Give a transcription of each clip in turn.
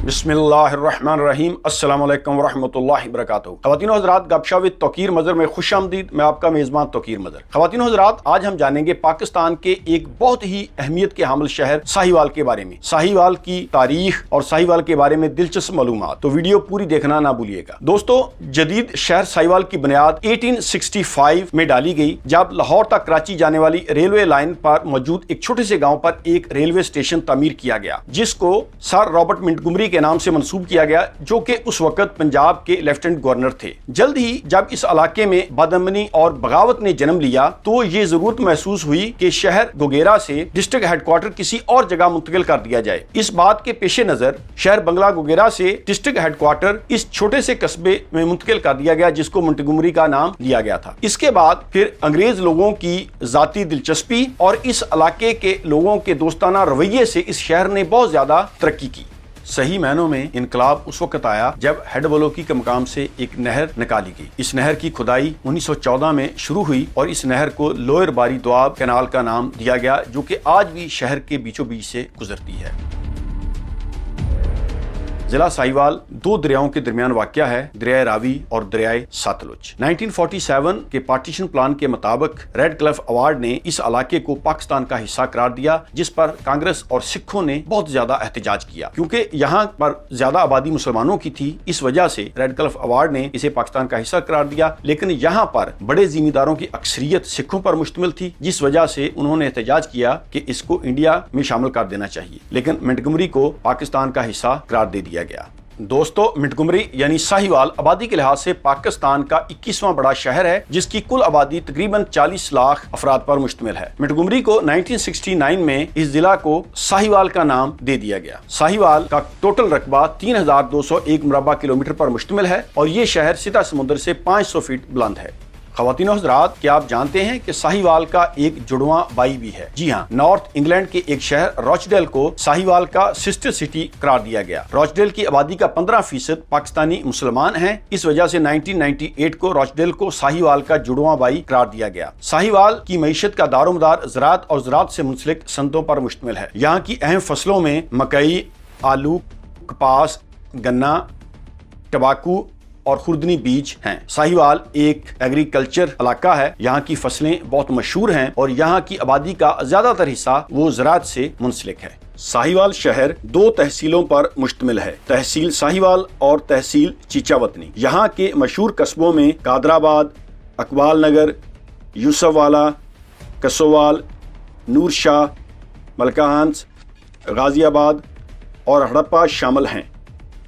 बिस्मिल्लाहिर्रहमानिर्रहीम अस्सलामु अलैकुम वरहमतुल्लाहि वबरकातुहू। ख़वातीनो हज़रात, गपशप विद तौकीर मज़हर में खुश आमदीद। मैं आपका मेज़बान तौकीर मज़हर। ख़वातीनो हज़रात, आज हम जानेंगे पाकिस्तान के एक बहुत ही अहमियत के हामिल शहर साहिवाल के बारे में, साहिवाल की तारीख और साहिवाल के बारे में दिलचस्प मालूमात। तो वीडियो पूरी देखना ना भूलिएगा। दोस्तों, जदीद शहर साहिवाल की बुनियाद 1865 में डाली गई, जब लाहौर तक कराची जाने वाली रेलवे लाइन पर मौजूद एक छोटे से गाँव पर एक रेलवे स्टेशन तामीर किया गया, जिसको सर रॉबर्ट मिंटगोमरी के नाम से मंसूब किया गया, जो कि उस वक्त पंजाब के लेफ्टिनेंट गवर्नर थे। जल्द ही जब इस इलाके में बदअमनी और बगावत ने जन्म लिया, तो ये जरूरत महसूस हुई कि शहर गोगेरा से डिस्ट्रिक्ट हेडक्वार्टर किसी और जगह मुंतकिल कर दिया जाए। इस बात के पेश नजर शहर बंगला गोगेरा से डिस्ट्रिक्ट हेडक्वार्टर इस छोटे से कस्बे में मुंतकिल कर दिया गया, जिसको मिंटगोमरी का नाम लिया गया था। इसके बाद फिर अंग्रेज लोगों की जाती दिलचस्पी और इस इलाके के लोगों के दोस्ताना रवैये से इस शहर ने बहुत ज्यादा तरक्की की। सही मायनों में इनकलाब उस वक्त आया जब हेडबलोकी के मकाम से एक नहर निकाली गई। इस नहर की खुदाई 1914 में शुरू हुई और इस नहर को लोअर बारी दोआब कैनाल का नाम दिया गया, जो कि आज भी शहर के बीचों बीच से गुजरती है। जिला साहिवाल दो दरियाओं के दरमियान वाक़या है, दरियाए रावी और दरियाए सतलुज। 1947 के पार्टीशन प्लान के मुताबिक रेड क्लिफ अवार्ड ने इस इलाके को पाकिस्तान का हिस्सा करार दिया, जिस पर कांग्रेस और सिखों ने बहुत ज्यादा एहतजाज किया, क्योंकि यहाँ पर ज्यादा आबादी मुसलमानों की थी। इस वजह से रेड क्लिफ अवार्ड ने इसे पाकिस्तान का हिस्सा करार दिया, लेकिन यहाँ पर बड़े जिम्मेदारों की अक्सरियत सिखों पर मुश्तमिल थी, जिस वजह से उन्होंने एहतजाज किया कि इसको इंडिया में शामिल कर देना चाहिए, लेकिन मिंटगोमरी को पाकिस्तान का हिस्सा करार दे दिया गया। दोस्तों, मिंटगोमरी यानी साहिवाल आबादी के लिहाज से पाकिस्तान का 21वां बड़ा शहर है, जिसकी कुल आबादी तकरीबन 40 लाख अफराद पर मुश्तमिल है। मिंटगोमरी को 1969 में इस जिला को साहिवाल का नाम दे दिया गया। साहिवाल का टोटल रकबा 3201 मुरबा किलोमीटर पर मुश्तमिल है और ये शहर सतह समुद्र से 500 फीट बुलंद है। ख़वातीनो हज़रात, क्या आप जानते हैं कि साहिवाल का एक जुड़वां बाई भी है? जी हाँ, नॉर्थ इंग्लैंड के एक शहर रॉचडेल को साहिवाल का सिस्टर सिटी करार दिया गया। रॉचडेल की आबादी का 15% पाकिस्तानी मुसलमान हैं। इस वजह से 1998 को रॉचडेल को साहिवाल का जुड़वां बाई करार दिया गया। साहिवाल की मईशत का दारोमदार ज़राअत और ज़राअत से मुंसलिक सनतों पर मुश्तमिल है। यहाँ की अहम फसलों में मकई, आलू, कपास, गन्ना, टबाकू और खुर्दनी बीज हैं। साहिवाल एक एग्रीकल्चर इलाका है। यहाँ की फसलें बहुत मशहूर हैं और यहाँ की आबादी का ज्यादातर हिस्सा वो ज़राअत से मुंसलिक है। साहिवाल शहर दो तहसीलों पर मुश्तमिल है, तहसील साहिवाल और तहसील चीचावतनी। यहाँ के मशहूर कस्बों में कादराबाद, अकबाल नगर, यूसफवाला, कसोवाल, नूर शाह, मलकाहंस, गाजियाबाद और हड़प्पा शामिल हैं।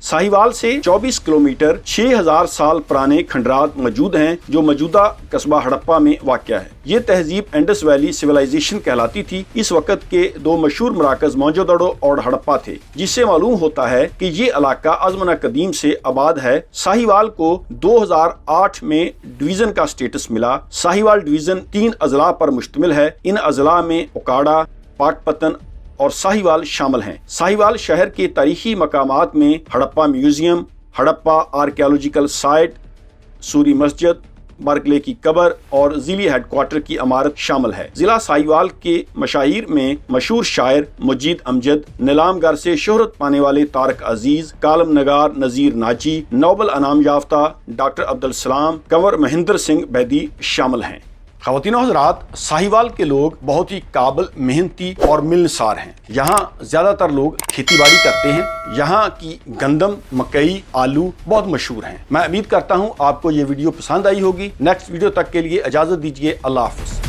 साहिवाल से 24 किलोमीटर 6000 साल पुराने खंडरात मौजूद हैं, जो मौजूदा कस्बा हड़प्पा में वाक़या है। ये तहजीब इंडस वैली सिविलाइजेशन कहलाती थी। इस वक्त के दो मशहूर मराकज मोहनजोदड़ो और हड़प्पा थे, जिससे मालूम होता है कि ये इलाका अज़मना कदीम से आबाद है। साहिवाल को 2008 में डिवीजन का स्टेटस मिला। साहिवाल डिवीजन 3 अजला पर मुश्तमिल है। इन अजला में ओकाड़ा, पाकपतन और साहिवाल शामिल हैं। साहिवाल शहर के तारीखी मकामात में Harappa museum, Harappa archaeological site, Suri मस्जिद, बरकले की कब्र और जिली हेडक्वार्टर की इमारत शामिल है। जिला साहिवाल के मशाहिर में मशहूर शायर मुजीद अमजद, नीलामगर से शोहरत पाने वाले तारक अजीज, कालम नगार नजीर नाजी, नोबल अनाम याफ्ता डॉक्टर अब्दुल सलाम, कंवर महेंद्र सिंह बैदी शामिल हैं। ख़वातीनो हज़रात, साहिवाल के लोग बहुत ही काबिल, मेहनती और मिलनसार हैं। यहाँ ज़्यादातर लोग खेती बाड़ी करते हैं। यहाँ की गंदम, मकई, आलू बहुत मशहूर हैं। मैं उम्मीद करता हूँ आपको ये वीडियो पसंद आई होगी। नेक्स्ट वीडियो तक के लिए इजाज़त दीजिए। अल्लाह हाफ़िज़।